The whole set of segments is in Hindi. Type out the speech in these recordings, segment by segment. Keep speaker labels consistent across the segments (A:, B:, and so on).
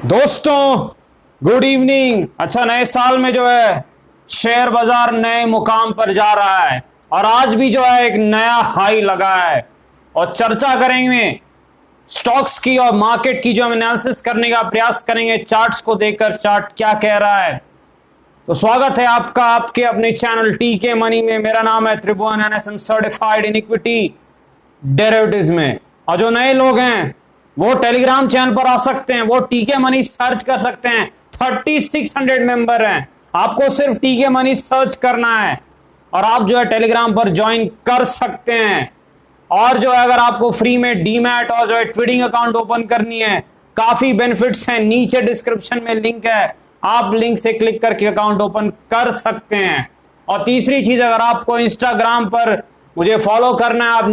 A: दोस्तों गुड इवनिंग। अच्छा, नए साल में जो है शेयर बाजार नए मुकाम पर जा रहा है और आज भी जो है एक नया हाई लगा है और चर्चा करेंगे स्टॉक्स की और मार्केट की, जो हम एनालिसिस करने का प्रयास करेंगे चार्ट्स को देखकर चार्ट क्या कह रहा है। तो स्वागत है आपका आपके अपने चैनल टीके मनी में। मेरा नाम है Tribhuvan NSM certified in equity derivatives में। और जो नए लोग हैं वो टेलीग्राम चैनल पर आ सकते हैं, वो टीके मनी सर्च कर सकते हैं। 3600 मेंबर हैं, आपको सिर्फ टीके मनी सर्च करना है और आप जो है टेलीग्राम पर ज्वाइन कर सकते हैं। और जो है अगर आपको फ्री में डीमैट और जो है ट्रेडिंग अकाउंट ओपन करनी है, काफी बेनिफिट्स हैं, नीचे डिस्क्रिप्शन में लिंक है, आप लिंक से क्लिक करके अकाउंट ओपन कर सकते हैं। और तीसरी चीज, अगर आपको इंस्टाग्राम पर मुझे फॉलो करना है, आप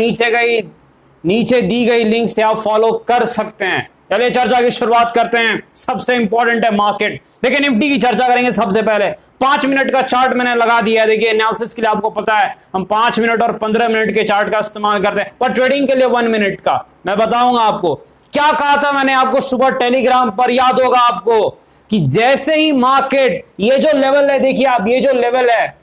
A: नीचे दी गई लिंक से आप फॉलो कर सकते हैं। चलिए चर्चा की शुरुआत करते हैं। सबसे इंपॉर्टेंट है मार्केट। देखिए निफ्टी की चर्चा करेंगे सबसे पहले। 5 मिनट का चार्ट मैंने लगा दिया है। देखिए एनालिसिस के लिए आपको पता है हम 5 मिनट और 15 मिनट के चार्ट का इस्तेमाल करते हैं, पर ट्रेडिंग के लिए 1 मिनट का मैं बताऊंगा आपको। क्या कहा था मैंने आपको सुबह टेलीग्राम पर, याद होगा आपको, कि जैसे ही मार्केट ये जो लेवल है, देखिए आप, ये जो लेवल है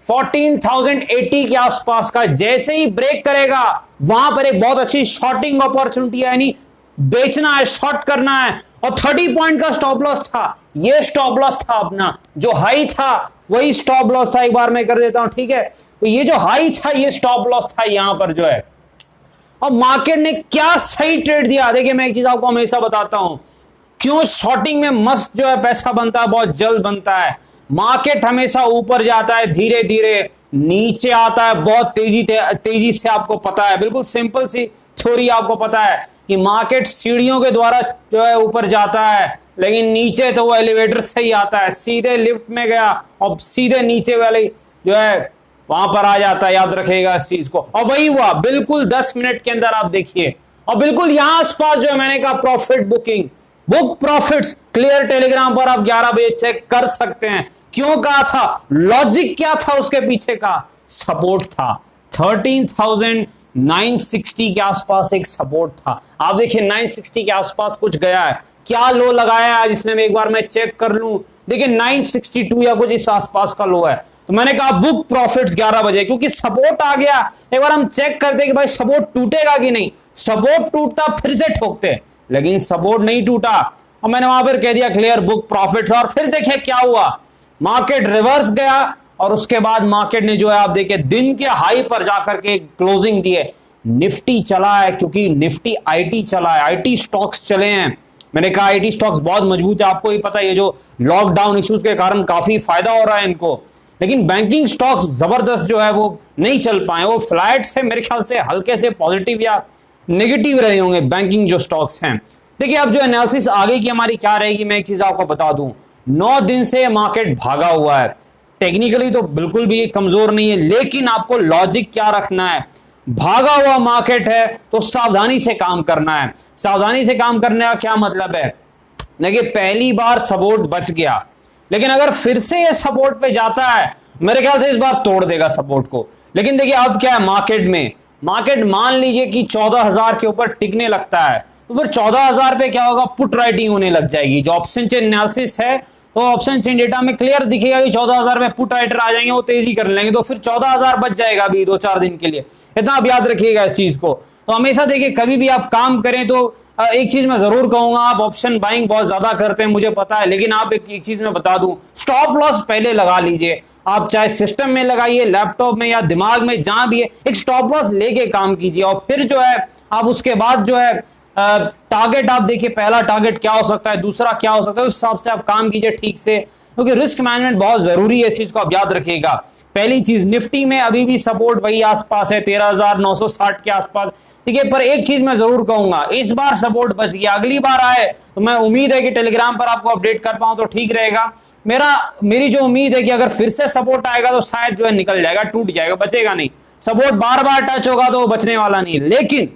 A: 14,080 के आसपास का, जैसे ही ब्रेक करेगा वहां पर एक बहुत अच्छी शॉर्टिंग अपॉर्चुनिटी है, यानी बेचना है, शॉर्ट करना है। और 30 पॉइंट का स्टॉप लॉस था, ये स्टॉप लॉस था अपना, जो हाई था वही स्टॉप लॉस था। एक बार मैं कर देता हूं, ठीक है। तो ये जो हाई था ये स्टॉप लॉस था यहां पर जो है। और मार्केट ने क्या सही ट्रेड दिया। देखिए मैं एक चीज आपको हमेशा बताता हूं, क्यों शॉर्टिंग में मस्त जो है पैसा बनता है, बहुत जल्द बनता है। मार्केट हमेशा ऊपर जाता है, धीरे धीरे नीचे आता है, बहुत तेजी से। आपको पता है, बिल्कुल सिंपल सी थ्योरी आपको पता है कि मार्केट सीढ़ियों के द्वारा जो है ऊपर जाता है, लेकिन नीचे तो वो एलिवेटर से ही आता है। सीधे लिफ्ट में गया और सीधे नीचे वाले जो है वहां पर आ जाता है। याद रखेगा इस चीज को। और वही हुआ बिल्कुल 10 मिनट के अंदर, आप देखिए। और बिल्कुल यहां आसपास जो है मैंने कहा profit booking, book profits clear Telegram पर आप 11 बजे चेक कर सकते हैं। क्यों कहा था, लॉजिक क्या था उसके पीछे का, सपोर्ट था 13,960 के आसपास एक सपोर्ट था। आप देखिए 960 के आसपास कुछ गया है, क्या लो लगाया है जिसने, एक बार मैं चेक कर लूं। देखिए 962 या कुछ इस आसपास का लो है। तो मैंने कहा बुक प्रॉफिट्स 11 बजे, क्योंकि सपोर्ट आ गया। एक बार हम चेक करते कि भाई सपोर्ट टूटेगा कि नहीं। सपोर्ट टूटता फिर से ठोकते, लेकिन सपोर्ट नहीं टूटा और मैंने वहां पर कह दिया क्लियर बुक प्रॉफिट्स। और फिर देखिए क्या हुआ, मार्केट रिवर्स गया और उसके बाद मार्केट ने जो है आप देखिए दिन के हाई पर जाकर के क्लोजिंग दी है। निफ्टी चला है, क्योंकि निफ्टी आईटी चला है, आईटी स्टॉक्स चले हैं। मैंने कहा आईटी स्टॉक्स बहुत मजबूत है, आपको ही पता है, ये जो लॉकडाउन इश्यूज के कारण काफी फायदा हो रहा है इनको। लेकिन बैंकिंग स्टॉक्स जबरदस्त जो है वो नहीं चल पाए, वो फ्लैट से मेरे ख्याल से हल्के से पॉजिटिव या नेगेटिव रहे होंगे बैंकिंग जो स्टॉक्स हैं। देखिए अब जो एनालिसिस आगे की हमारी क्या रहेगी, मैं एक चीज आपको बता दूं, 9 दिन से मार्केट भागा हुआ है। टेक्निकली तो बिल्कुल भी कमजोर नहीं है, लेकिन आपको लॉजिक क्या रखना है, भागा हुआ मार्केट है तो सावधानी से काम करना है। सावधानी से काम करने का क्या मतलब है, देखिए पहली बार सपोर्ट बच गया, लेकिन अगर फिर से ये सपोर्ट पे जाता है मेरे ख्याल से इस बार तोड़ देगा सपोर्ट को। लेकिन देखिए अब क्या है मार्केट में, मार्केट मान लीजिए कि 14,000 के ऊपर टिकने लगता है, तो फिर 14,000 पे क्या होगा, पुट राइटिंग होने लग जाएगी। जो ऑप्शन चेन एनालिसिस है, तो ऑप्शन चेन डेटा में क्लियर दिखेगा कि 14,000 में पुट राइटर आ जाएंगे, वो तेजी कर लेंगे, तो फिर 14,000 बच जाएगा अभी 2-4 दिन के लिए। इतना आप याद रखिएगा इस चीज को। तो हमेशा देखिए कभी भी आप काम करें तो एक चीज मैं जरूर कहूंगा, आप ऑप्शन बाइंग बहुत ज्यादा करते हैं मुझे पता है, लेकिन आप एक चीज मैं बता दूं, स्टॉप लॉस पहले लगा लीजिए। आप चाहे सिस्टम में लगाइए, लैपटॉप में या दिमाग में, जहां भी है, एक स्टॉप लॉस लेके काम कीजिए। और फिर जो है आप उसके बाद जो है टारगेट आप देखिए, पहला टारगेट क्या हो सकता है, दूसरा क्या हो सकता है, उस हिसाब से आप काम कीजिए ठीक से, क्योंकि रिस्क मैनेजमेंट बहुत जरूरी है। इस चीज को आप याद रखिएगा। पहली चीज, निफ्टी में अभी भी सपोर्ट वही आसपास है 13,960 के आसपास, ठीक है। पर एक चीज मैं जरूर कहूंगा, इस बार सपोर्ट बच गया, अगली बार आए तो मैं उम्मीद है कि टेलीग्राम पर आपको अपडेट कर पाऊं तो ठीक रहेगा। मेरी जो उम्मीद है कि अगर फिर से सपोर्ट आएगा तो शायद जो है निकल जाएगा, टूट जाएगा, बचेगा नहीं। सपोर्ट बार बार टच होगा तो बचने वाला नहीं। लेकिन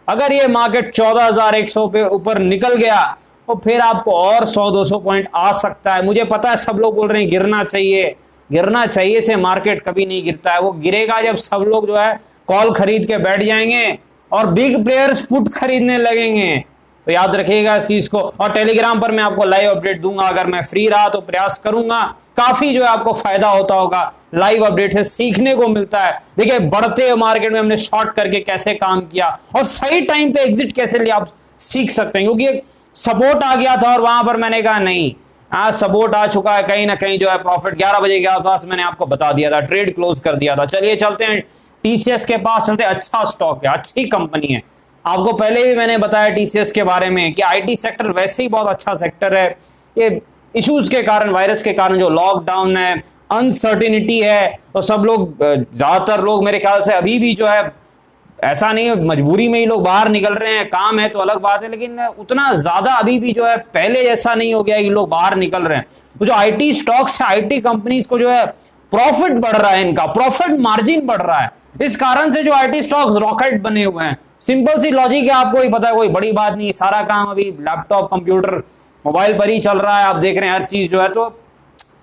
A: अगर ये मार्केट 14,100 पे ऊपर निकल गया तो फिर आपको और 100-200 पॉइंट आ सकता है। मुझे पता है सब लोग बोल रहे हैं गिरना चाहिए, गिरना चाहिए से मार्केट कभी नहीं गिरता है। वो गिरेगा जब सब लोग जो है कॉल खरीद के बैठ जाएंगे और बिग प्लेयर्स पुट खरीदने लगेंगे, तो याद रखिएगा इस चीज को। और टेलीग्राम पर मैं आपको लाइव अपडेट दूंगा, अगर मैं फ्री रहा तो प्रयास करूंगा। काफी जो है आपको फायदा होता होगा, लाइव अपडेट से सीखने को मिलता है। देखिए बढ़ते मार्केट में हमने शॉर्ट करके कैसे काम किया और सही टाइम पे एग्जिट कैसे लिया, आप सीख सकते हैं। क्योंकि एक सपोर्ट आ गया था और वहां पर मैंने कहा नहीं, आज सपोर्ट आ चुका है, कहीं ना कहीं जो है प्रॉफिट 11 बजे के आसपास मैंने आपको बता दिया था, ट्रेड क्लोज कर दिया था। चलिए चलते हैं टीसीएस के पास, चलते हैं। अच्छा स्टॉक है, अच्छी कंपनी है। आपको पहले भी मैंने बताया टीसीएस के बारे में कि आईटी सेक्टर वैसे ही बहुत अच्छा सेक्टर है। ये इश्यूज के कारण, वायरस के कारण जो लॉकडाउन है, अनसर्टिनिटी है, तो सब लोग, ज्यादातर लोग मेरे ख्याल से अभी भी जो है, ऐसा नहीं है मजबूरी में ही लोग बाहर निकल रहे हैं, काम है तो अलग बात है, लेकिन उतना ज्यादा अभी भी जो है पहले जैसा नहीं हो गया कि लोग बाहर निकल रहे हैं। तो जो आईटी स्टॉक्स है, आईटी कंपनीज को जो है प्रॉफिट बढ़ रहा है, इनका प्रॉफिट मार्जिन बढ़ रहा है, इस कारण से जो आईटी स्टॉक्स रॉकेट बने हुए हैं। सिंपल सी लॉजिक है, आपको ही पता है, कोई बड़ी बात नहीं। सारा काम अभी लैपटॉप, कंप्यूटर, मोबाइल पर ही चल रहा है। आप देख रहे हैं हर चीज जो है, तो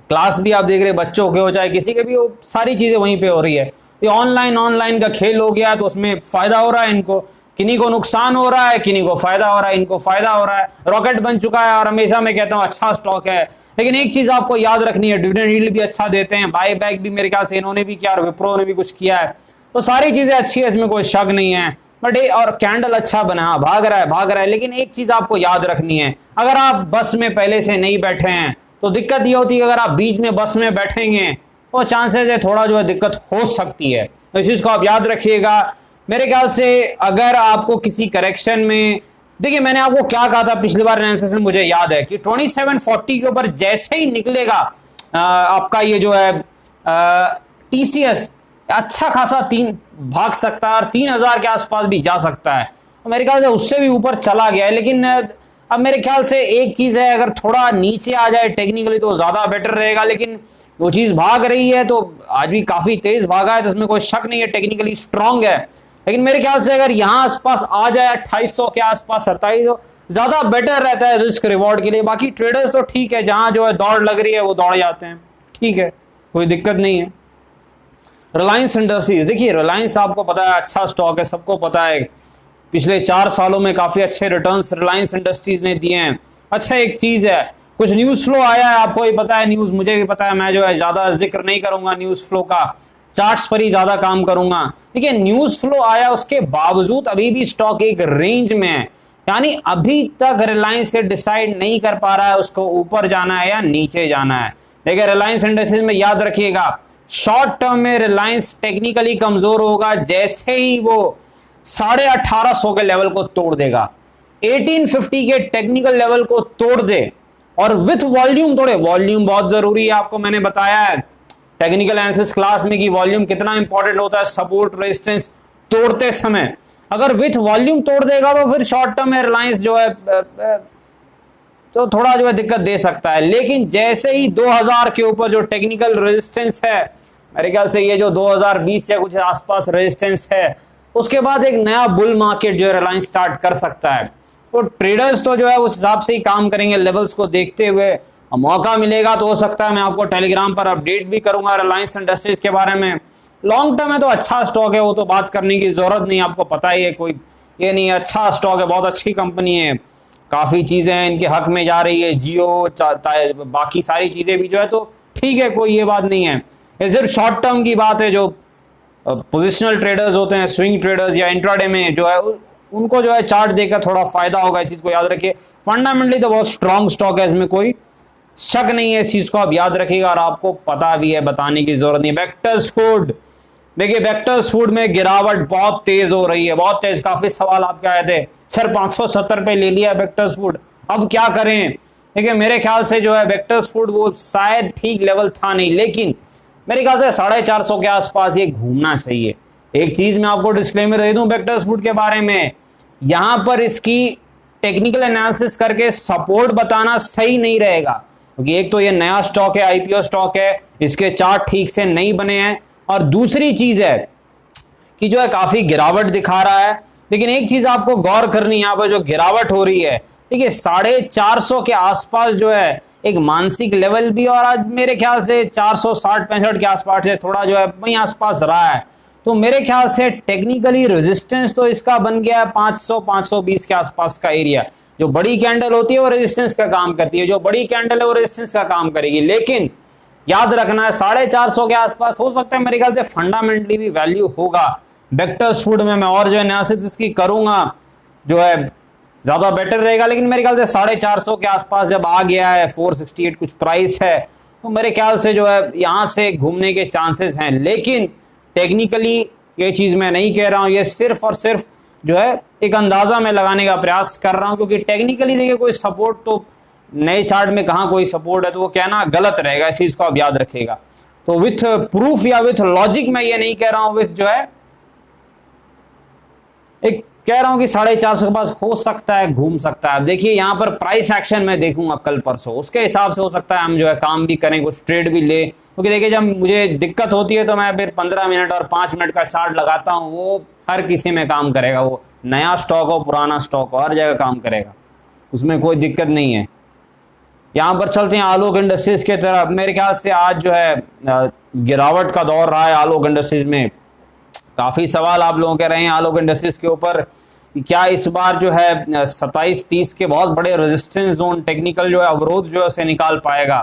A: क्लास भी आप देख रहे हैं बच्चों के हो चाहे किसी के भी हो, सारी चीजें वहीं पे हो रही है। ये ऑनलाइन का खेल हो गया है, तो उसमें फायदा हो रहा है इनको, किन्हीं को नुकसान हो रहा है, किन्हीं को फायदा हो रहा है, इनको फायदा हो रहा है। रॉकेट बन चुका है और हमेशा मैं कहता हूं अच्छा स्टॉक है। लेकिन एक चीज आपको याद रखनी है, डिविडेंड यील्ड भी अच्छा देते हैं, बाय बैक भी मेरे ख्याल से इन्होंने भी किया और विप्रो ने भी कुछ किया है, तो सारी चीजें अच्छी है, इसमें कोई शक नहीं है। बट और कैंडल अच्छा बना, भाग रहा है। लेकिन एक चीज आपको याद रखनी है, अगर आप बस में पहले से नहीं बैठे हैं तो दिक्कत ये होती है, अगर आप बीच में बस में बैठेंगे तो चांसेस है थोड़ा जो है दिक्कत हो सकती है। तो इस चीज को आप याद रखिएगा। मेरे ख्याल से अगर आपको किसी करेक्शन में, देखिए मैंने आपको क्या कहा था पिछली बार एनालिसिस में, मुझे याद है कि 2740 के ऊपर जैसे ही निकलेगा आपका ये जो है टीसीएस, अच्छा खासा भाग सकता है और 3000 के आसपास भी जा सकता है। तो मेरे ख्याल से उससे भी ऊपर चला गया है। लेकिन अब मेरे ख्याल से एक चीज है, अगर थोड़ा नीचे आ जाए टेक्निकली तो ज्यादा बेटर रहेगा। लेकिन वो चीज भाग रही है, तो आज भी काफी तेज भागा है, तो इसमें कोई शक नहीं है, टेक्निकली स्ट्रांग है। लेकिन मेरे ख्याल से अगर यहां आसपास आ जाए 2800 के आसपास, 2700, ज्यादा बेटर रहता है रिस्क रिवॉर्ड के लिए। बाकी ट्रेडर्स तो ठीक है, जहां जो है दौड़ लग रही है वो दौड़ जाते हैं, ठीक है, कोई दिक्कत नहीं है। रिलायंस इंडस्ट्रीज, देखिए रिलायंस आपको पता है अच्छा स्टॉक है, सबको पता है, पिछले 4 सालों में काफी अच्छे रिटर्न्स रिलायंस इंडस्ट्रीज ने दिए हैं। अच्छा एक चीज है, कुछ न्यूज फ्लो आया है, आपको ही पता है, न्यूज मुझे भी पता है, मैं जो है ज्यादा जिक्र नहीं करूंगा न्यूज फ्लो का, चार्ट्स पर ही ज्यादा काम करूंगा। देखिए न्यूज फ्लो आया, उसके बावजूद अभी भी स्टॉक एक रेंज में है, यानी अभी तक रिलायंस से डिसाइड नहीं कर पा रहा है उसको ऊपर जाना है या नीचे जाना है। देखिए रिलायंस इंडस्ट्रीज में याद रखिएगा, शॉर्ट टर्म में रिलायंस टेक्निकली कमजोर होगा जैसे ही वो 1850 के लेवल को तोड़ देगा, 1850 के टेक्निकल लेवल को तोड़ दे और विथ वॉल्यूम तोड़े। वॉल्यूम बहुत जरूरी है, आपको मैंने बताया है टेक्निकल एनालिसिस क्लास में कि वॉल्यूम कितना इंपॉर्टेंट होता है सपोर्ट रेजिस्टेंस तोड़ते समय। अगर विथ वॉल्यूम तोड़ देगा तो फिर शॉर्ट टर्म में रिलायंस जो है तो थोड़ा जो है दिक्कत दे सकता है। लेकिन जैसे ही 2000 के ऊपर जो टेक्निकल रेजिस्टेंस है, मेरे ख्याल से ये जो 2020 या कुछ आसपास रेजिस्टेंस है, उसके बाद एक नया बुल मार्केट जो है रिलायंस स्टार्ट कर सकता है। तो ट्रेडर्स तो जो है उस हिसाब से ही काम करेंगे, लेवल्स को देखते हुए। मौका मिलेगा तो हो सकता है मैं आपको टेलीग्राम पर अपडेट भी करूंगा रिलायंस इंडस्ट्रीज के बारे में। लॉन्ग टर्म है तो अच्छा स्टॉक है, वो तो बात करने की जरूरत नहीं, आपको पता ही है, कोई ये नहीं, अच्छा स्टॉक है, बहुत अच्छी कंपनी है, काफी चीजें हैं इनके हक में जा रही है, जियो बाकी सारी चीजें भी जो है, तो ठीक है, कोई ये बात नहीं है। ये सिर्फ शॉर्ट टर्म की बात है, जो पोजिशनल ट्रेडर्स होते हैं, स्विंग ट्रेडर्स या इंट्राडे में जो है, उनको जो है चार्ट देकर थोड़ा फायदा होगा, इस चीज को याद रखिए। फंडामेंटली तो बहुत स्ट्रांग स्टॉक है, इसमें कोई शक नहीं है, इस चीज को आप याद रखिएगा और आपको पता भी है, बताने की जरूरत नहीं। वेक्टर्स फूड, देखिए वेक्टर्स फूड में गिरावट बहुत तेज हो रही है, बहुत तेज। काफी सवाल आपके आए थे, सर 570 पे ले लिया वेक्टर्स फूड, अब क्या करें। देखिए मेरे ख्याल से जो है वेक्टर्स फूड वो शायद ठीक लेवल था नहीं, लेकिन मेरे ख्याल से 450 के आसपास ये घूमना चाहिए। एक चीज मैं आपको डिस्क्लेमर दे दूं वेक्टर्स फूड के बारे में, यहां पर इसकी टेक्निकल एनालिसिस करके सपोर्ट बताना सही नहीं रहेगा, क्योंकि एक तो ये नया स्टॉक है, आईपीओ स्टॉक है, इसके चार्ट ठीक से नहीं बने हैं, और दूसरी चीज है कि जो है काफी गिरावट दिखा रहा है। लेकिन एक चीज आपको गौर करनी, यहाँ पर जो गिरावट हो रही है, देखिए 450 के आसपास जो है एक मानसिक लेवल भी, और आज मेरे ख्याल से 460-65 के आसपास है, थोड़ा जो है वहीं आसपास रहा है। तो मेरे ख्याल से टेक्निकली रेजिस्टेंस तो इसका बन गया है 500-520 के आसपास का एरिया। जो बड़ी कैंडल होती है वो रेजिस्टेंस का काम करती है, जो बड़ी कैंडल है वो रेजिस्टेंस का काम करेगी। लेकिन याद रखना है 450 के आसपास हो सकता है, मेरे ख्याल से फंडामेंटली भी वैल्यू होगा। वेक्टर्स फूड में मैं और जो एनालिसिस इसकी करूंगा जो है ज्यादा बेटर रहेगा, लेकिन मेरे ख्याल से 450 के आसपास जब आ गया है, 468 कुछ प्राइस है, तो मेरे ख्याल से जो है यहां से घूमने के चांसेस हैं। लेकिन टेक्निकली ये चीज मैं नहीं कह रहा हूं, ये सिर्फ और सिर्फ जो है एक अंदाजा मैं लगाने का प्रयास कर रहा हूं, क्योंकि टेक्निकली देखिए कोई सपोर्ट तो नए चार्ट में कहां कोई सपोर्ट है, तो वो कहना गलत रहेगा, इस चीज को आप याद रखिएगा। तो विथ प्रूफ या विथ लॉजिक मैं ये नहीं कह रहा हूं, विथ जो है एक कह रहा हूं कि 450 के पास हो सकता है, घूम सकता है। अब देखिए यहां पर प्राइस एक्शन मैं देखूंगा कल परसों, उसके हिसाब से हो सकता है हम जो है काम भी करें, कुछ ट्रेड भी ले, क्योंकि देखिए जब मुझे दिक्कत होती है तो मैं फिर 15 मिनट और 5 मिनट का चार्ट लगाता हूं, वो हर किसी में काम करेगा, वो नया स्टॉक हो पुराना स्टॉक हो हर जगह काम करेगा, उसमें कोई दिक्कत नहीं है। यहां पर चलते हैं आलोक इंडस्ट्रीज के तरफ। मेरे ख्याल से आज जो है गिरावट का दौर रहा है आलोक इंडस्ट्रीज में। काफी सवाल आप लोगों कह रहे हैं आलोक इंडस्ट्रीज के ऊपर, क्या इस बार जो है 27-30 के बहुत बड़े रेजिस्टेंस जोन टेक्निकल जो है अवरोध जो है उसे निकाल पाएगा।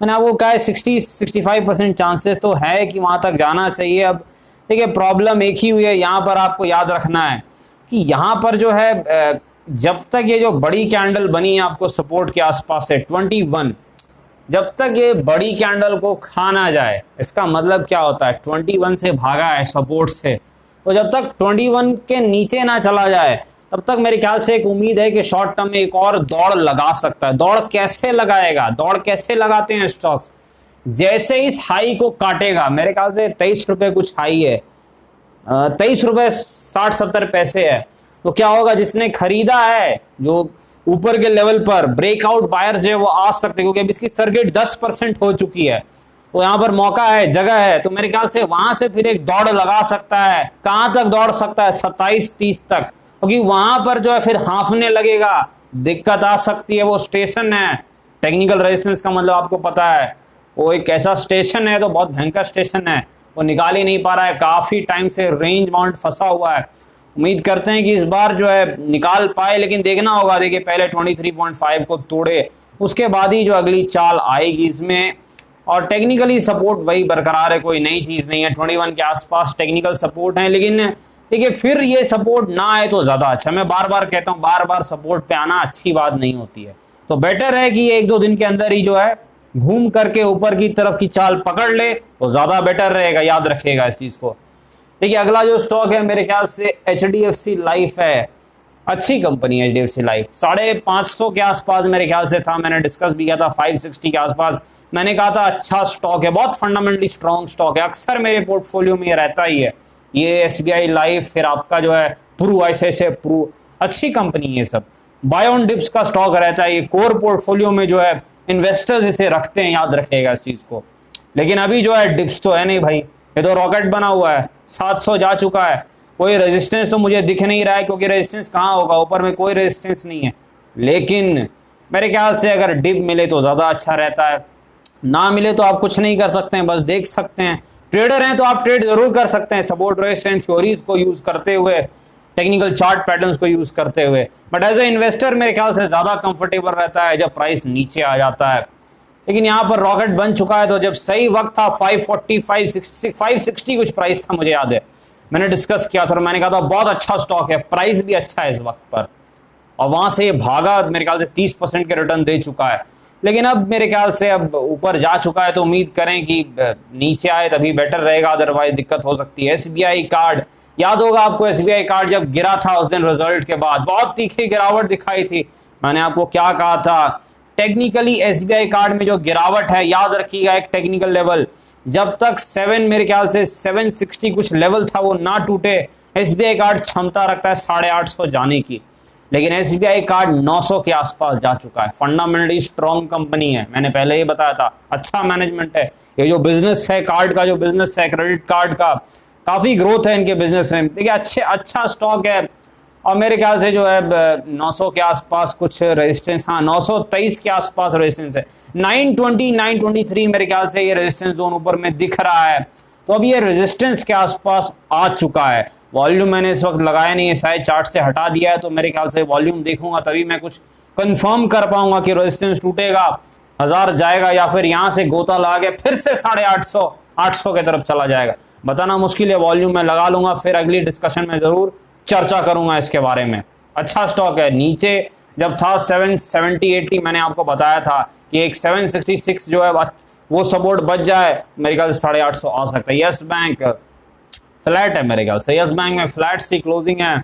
A: मैंने आपको कहा है 60-65% चांसेस तो है कि वहां तक जाना चाहिए। अब देखिए प्रॉब्लम एक ही हुई है, यहाँ पर आपको याद रखना है कि यहाँ पर जो है जब तक ये जो बड़ी कैंडल बनी है आपको सपोर्ट के आसपास है 21, जब तक ये बड़ी कैंडल को खा ना जाए, इसका मतलब क्या होता है 21 से भागा है सपोर्ट से, तो जब तक 21 के नीचे ना चला जाए तब तक मेरे ख्याल से एक उम्मीद है कि शॉर्ट टर्म में एक और दौड़ लगा सकता है। दौड़ कैसे लगाएगा, दौड़ कैसे लगाते हैं स्टॉक्स, जैसे इस हाई को काटेगा, मेरे ख्याल से 23 रुपए कुछ हाई है, 23 रुपए 60-70 पैसे है, तो क्या होगा जिसने खरीदा है जो ऊपर के लेवल पर ब्रेकआउट बायर्स जो है वो आ सकते हैं, क्योंकि अब इसकी सर्किट 10% हो चुकी है, तो यहाँ पर मौका है, जगह है, तो मेरे ख्याल से वहां से फिर एक दौड़ लगा सकता है। कहां तक दौड़ सकता है 27-30 तक, क्योंकि वहां पर जो है फिर हांफने लगेगा, दिक्कत आ सकती है। वो स्टेशन है टेक्निकल रेजिस्टेंस का, मतलब आपको पता है वो एक ऐसा स्टेशन है, तो बहुत भयंकर स्टेशन है, वो निकाल ही नहीं पा रहा है, काफी टाइम से रेंज बाउंड फंसा हुआ है। उम्मीद करते हैं कि इस बार जो है निकाल पाए, लेकिन देखना होगा, देखिए पहले 23.5 को तोड़े, उसके बाद ही जो अगली चाल आएगी इसमें। और टेक्निकली सपोर्ट वही बरकरार है, कोई नई चीज नहीं है, 21 के आसपास टेक्निकल सपोर्ट है। लेकिन देखिए फिर ये सपोर्ट ना आए तो ज्यादा अच्छा, मैं बार बार कहता हूँ, बार बार सपोर्ट पे आना अच्छी बात नहीं होती है, तो बेटर है कि ये 1-2 दिन के अंदर ही जो है घूम करके ऊपर की तरफ की चाल पकड़ ले तो ज्यादा बेटर रहेगा, याद रखिएगा इस चीज को। देखिए अगला जो स्टॉक है मेरे ख्याल से HDFC लाइफ है, अच्छी कंपनी है HDFC लाइफ, 550 के आसपास मेरे ख्याल से था, मैंने डिस्कस भी किया था 560 के आसपास, मैंने कहा था अच्छा स्टॉक है, बहुत फंडामेंटली स्ट्रॉन्ग स्टॉक है, अक्सर मेरे पोर्टफोलियो में ये रहता ही है, ये SBI लाइफ, फिर आपका जो है प्रू, ऐसे प्रू, अच्छी कंपनी है सब, बाय ऑन डिप्स का स्टॉक रहता है, ये कोर पोर्टफोलियो में जो है इन्वेस्टर्स इसे रखते हैं, याद रखेगा इस चीज को। लेकिन अभी जो है डिप्स तो है नहीं भाई, ये तो रॉकेट बना हुआ है, 700 जा चुका है, कोई रेजिस्टेंस तो मुझे दिख नहीं रहा है, क्योंकि रेजिस्टेंस कहाँ होगा, ऊपर में कोई रेजिस्टेंस नहीं है। लेकिन मेरे ख्याल से अगर डिप मिले तो ज़्यादा अच्छा रहता है, ना मिले तो आप कुछ नहीं कर सकते हैं, बस देख सकते हैं। ट्रेडर हैं तो आप ट्रेड जरूर कर सकते हैं, सपोर्ट रेजिस्टेंस थ्योरीज को यूज करते हुए, टेक्निकल चार्ट पैटर्न्स को यूज करते हुए, बट एज ए इन्वेस्टर मेरे ख्याल से ज़्यादा कंफर्टेबल रहता है जब प्राइस नीचे आ जाता है। लेकिन यहाँ पर रॉकेट बन चुका है, तो जब सही वक्त था 540, 560 कुछ प्राइस था, मुझे याद है मैंने डिस्कस किया था और मैंने कहा था बहुत अच्छा स्टॉक है, प्राइस भी अच्छा है इस वक्त पर, और वहां से ये भागा, मेरे ख्याल से 30% के रिटर्न दे चुका है। लेकिन अब मेरे ख्याल से अब ऊपर जा चुका है, तो उम्मीद करें कि नीचे आए तभी बेटर रहेगा, अदरवाइज दिक्कत हो सकती है। SBI कार्ड, याद होगा आपको SBI कार्ड जब गिरा था उस दिन रिजल्ट के बाद बहुत तीखी गिरावट दिखाई थी, मैंने आपको क्या कहा था, टेक्निकली SBI कार्ड में जो गिरावट है, याद रखिएगा एक टेक्निकल लेवल, जब तक 7 मेरे ख्याल से 760 कुछ लेवल था वो ना टूटे, SBI कार्ड क्षमता रखता है 850 जाने की, लेकिन SBI कार्ड 900 के आसपास जा चुका है। फंडामेंटली स्ट्रॉन्ग कंपनी है, मैंने पहले ही बताया था, अच्छा मैनेजमेंट है, ये जो बिजनेस है कार्ड का, जो बिजनेस है क्रेडिट कार्ड का, काफी ग्रोथ है इनके बिजनेस में, देखिए अच्छा स्टॉक है। और मेरे ख्याल से जो है 900 के आसपास कुछ रेजिस्टेंस, हाँ 923 के आसपास रेजिस्टेंस है, 920, 923 मेरे ख्याल से ये रेजिस्टेंस जोन ऊपर में दिख रहा है, तो अब ये रेजिस्टेंस के आसपास आ चुका है। वॉल्यूम मैंने इस वक्त लगाया नहीं है, शायद चार्ट से हटा दिया है, तो मेरे ख्याल से वॉल्यूम देखूंगा तभी मैं कुछ कंफर्म कर पाऊंगा कि रेजिस्टेंस टूटेगा, 1000 जाएगा या फिर यहां से गोता ला के फिर से 850 800 के तरफ चला जाएगा। बताना मुश्किल है। वॉल्यूम में लगा लूंगा, फिर अगली डिस्कशन में जरूर चर्चा करूंगा इसके बारे में। अच्छा स्टॉक है। नीचे जब था 770-80 मैंने आपको बताया था कि एक 766 जो है वो सपोर्ट बच जाए, मेरे ख्याल से 850 आ सकता है। यस बैंक फ्लैट है मेरे ख्याल से, यस बैंक में फ्लैट सी क्लोजिंग है,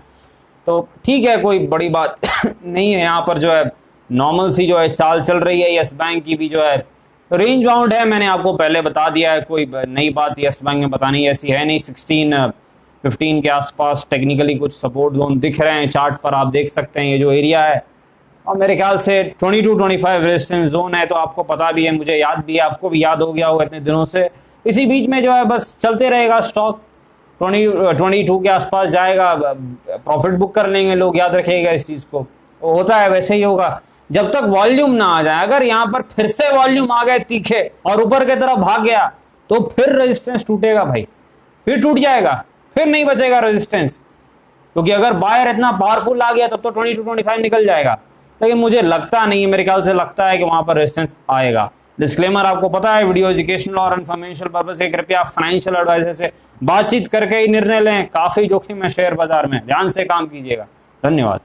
A: तो ठीक है, कोई बड़ी बात नहीं है। यहाँ पर जो है नॉर्मल सी जो है चाल चल रही है। यस बैंक की भी जो है रेंज बाउंड है, मैंने आपको पहले बता दिया है, कोई नई बात यस बैंक में बतानी ऐसी है नहीं। 16-15 के आसपास टेक्निकली कुछ सपोर्ट जोन दिख रहे हैं, चार्ट पर आप देख सकते हैं ये जो एरिया है, और मेरे ख्याल से 22-25 रेजिस्टेंस जोन है, तो आपको पता भी है, मुझे याद भी है, आपको भी याद हो गया होगा इतने दिनों से। इसी बीच में जो है बस चलते रहेगा स्टॉक, 22 के आसपास जाएगा, प्रॉफिट बुक कर लेंगे लोग, याद रखिएगा इस चीज़ को। होता है वैसे ही होगा जब तक वॉल्यूम ना आ जाए। अगर यहाँ पर फिर से वॉल्यूम आ गए तीखे और ऊपर की तरफ भाग गया तो फिर रेजिस्टेंस टूटेगा भाई, फिर टूट जाएगा, फिर नहीं बचेगा रेजिस्टेंस, क्योंकि अगर बायर इतना पावरफुल आ गया तब तो 22-25 निकल जाएगा। लेकिन मुझे लगता नहीं है, मेरे ख्याल से लगता है कि वहां पर रेजिस्टेंस आएगा। डिस्क्लेमर आपको पता है, वीडियो एजुकेशनल और इन्फॉर्मेशनल पर्पस है, कृपया फाइनेंशियल एडवाइजर से बातचीत करके ही निर्णय लें। काफी जोखिम है शेयर बाजार में, ध्यान से काम कीजिएगा। धन्यवाद।